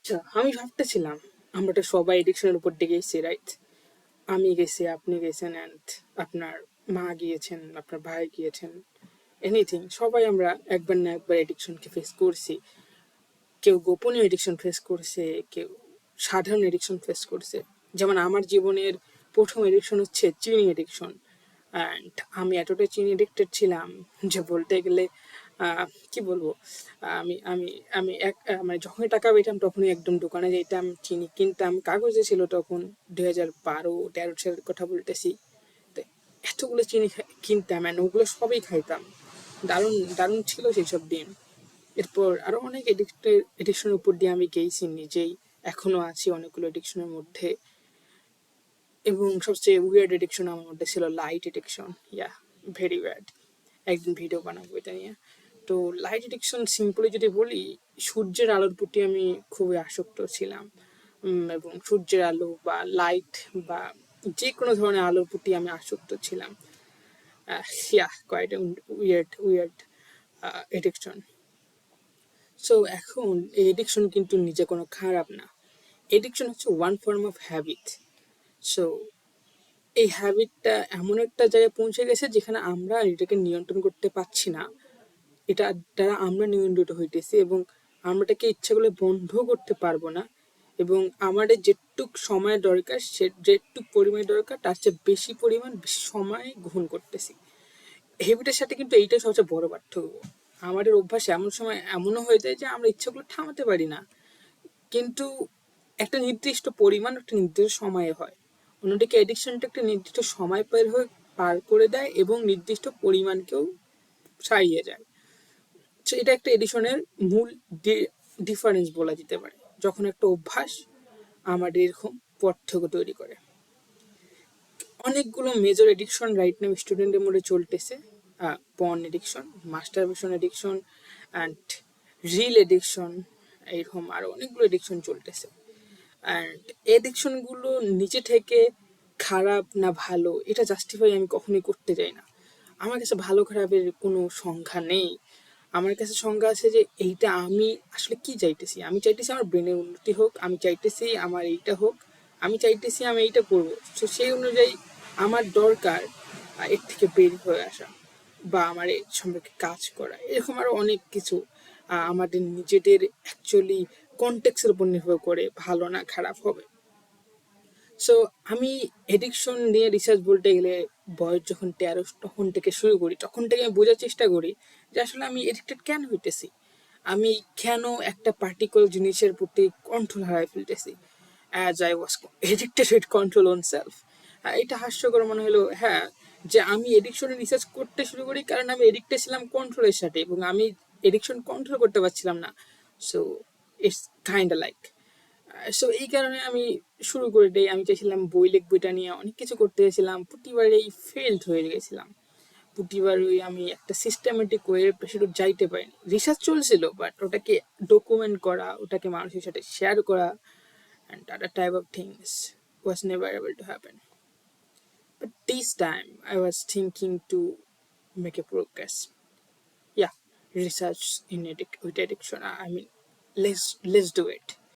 আচ্ছা, আমি ভাবতেছিলাম আমরা তো সবাই এডিকশনের উপর দিয়ে গেছি, রাইট? আমি গেছি, আপনি গেছেন, অ্যান্ড আপনার মা গিয়েছেন, আপনার ভাই গিয়েছেন, এনিথিং, সবাই আমরা একবার না একবার এডিকশনকে ফেস করছি। কেউ গোপনীয় এডিকশন ফেস করছে, কেউ সাধারণ এডিকশন ফেস করছে। যেমন আমার জীবনের প্রথম এডিকশন হচ্ছে চিনি এডিকশন। অ্যান্ড আমি এতটাই চিনি এডিক্টেড ছিলাম যে বলতে গেলে কি বলবো, আমি আমি আমি মানে যখনই টাকা পেতাম তখনই একদম দোকানে যেতাম, চিনি কিনতাম। কাগজে ছিল তখন 2012-13 সালের কথা বলতেছি। তো এতগুলো চিনি কিনতাম, অ্যান্ড ওগুলো সবই খাইতাম। দারুণ দারুণ ছিল সেই সব দিন। এরপর আরো অনেক এডিকশনের উপর দিয়ে আমি গেছি নিজেই, এখনো আছি অনেকগুলো এডিকশনের মধ্যে। এবং সবচেয়ে উইয়ার্ড এডিকশন আমার মধ্যে ছিল লাইট এডিকশন। ইয়া, ভেরি ওয়ার্ড। একদিন ভিডিও বানাবো এটা নিয়ে। তো লাইট এডিকশন সিম্পলি যদি বলি, সূর্যের আলোর প্রতি আমি খুবই আসক্ত ছিলাম। এবং সূর্যের আলো বা লাইট বা যে কোনো ধরনের আলোর প্রতি আমি আসক্ত ছিলাম। Yeah, quite weird weird addiction. So এখন এই এডিকশন কিন্তু নিজে কোনো খারাপ না। এডিকশন হচ্ছে one form of habit. So এই হ্যাবিটটা এমন একটা জায়গায় পৌঁছে গেছে যেখানে আমরা এটাকে নিয়ন্ত্রণ করতে পারছি না। এটা দ্বারা আমরা নিয়ন্ত্রিত হইতেছি, এবং আমরা এটাকে ইচ্ছা করলে বন্ধ করতে পারবো না। এবং আমাদের যেটুক সময় দরকার, সে যেটুক পরিমাণ দরকার তার চেয়ে বেশি পরিমাণ বেশি সময় গ্রহণ করতেছি। হ্যাবিটের সাথে কিন্তু এইটাই সবচেয়ে বড় পার্থক্য। আমাদের অভ্যাস এমন সময় এমনও হয়ে যায় যে আমরা ইচ্ছা করলে থামাতে পারি না। কিন্তু একটা নির্দিষ্ট পরিমাণ একটা নির্দিষ্ট সময়ে হয়। অন্যদিকে এডিকশনটা একটা নির্দিষ্ট সময় পার করে দেয় এবং নির্দিষ্ট পরিমাণকেও ছাড়িয়ে যায়। তো এটা একটা এডিকশনের মূল ডিফারেন্স বলা যেতে পারে, যখন একটা অভ্যাস আমাদের এরকম পার্থক্য তৈরি করে। অনেকগুলো মেজর এডিকশন রাইট নাও স্টুডেন্টের মধ্যে চলতেছে। Porn addiction, masturbation addiction, and reel addiction, এরকম আরো অনেকগুলো এডিকশন চলতেছে। অ্যান্ড এডিকশনগুলো নিচে থেকে খারাপ না ভালো এটা জাস্টিফাই আমি কখনোই করতে যাই না। আমার কাছে ভালো খারাপের কোনো সংজ্ঞা নেই। আমার কাছে সংজ্ঞা আছে যে এইটা আমি আসলে কি চাইতেছি। আমি চাইতেছি আমার ব্রেনের উন্নতি হোক, আমি চাইতেছি আমার এইটা হোক, আমি চাইতেছি আমি এইটা করবো। তো সেই অনুযায়ী আমার দরকার এর থেকে বের হয়ে আসা, বা আমার এর সম্পর্কে কাজ করা, এরকম আরো অনেক কিছু। আমাদের নিজেদের অ্যাকচুয়ালি কনটেক্সের উপর নির্ভর করে ভালো না খারাপ হবে। সো আমি এডিকশন নিয়ে রিসার্চ বলতে গেলে বয়স যখন 13 তখন থেকে শুরু করি, তখন থেকে আমি বোঝার চেষ্টা করি যে আসলে আমি এডিক্টেড কেন হইতেছি, আমি কেন একটা পার্টিকুলার জিনিসের প্রতি কন্ট্রোল হারাই ফেলতেছি। As I was addicted with control on self. এটা হাস্যকর মনে হলো, হ্যাঁ, যে আমি এডিকশনে রিসার্চ করতে শুরু করি কারণ আমি এডিক্টেড ছিলাম কন্ট্রোলের সাথে, এবং আমি এডিকশন কন্ট্রোল করতে পারছিলাম না। So it's kind like, so এই কারণে আমি শুরু করে দিই। আমি চাইছিলাম বই লিখবো, এটা নিয়ে অনেক কিছু করতে চাইছিলাম, প্রতিবারেই ফেলড হয়ে গেছিলাম। প্রতিবারই আমি একটা সিস্টেমেটিক ওয়ে সেটা যাইতে পারিনি। রিসার্চ চলছিল, বাট ওটাকে ডকুমেন্ট করা, ওটাকে মানুষের সাথে শেয়ার করা, and other type of things was never able to happen. But this time I was thinking to make a progress. Yeah, research in with addiction. I mean, let's do it.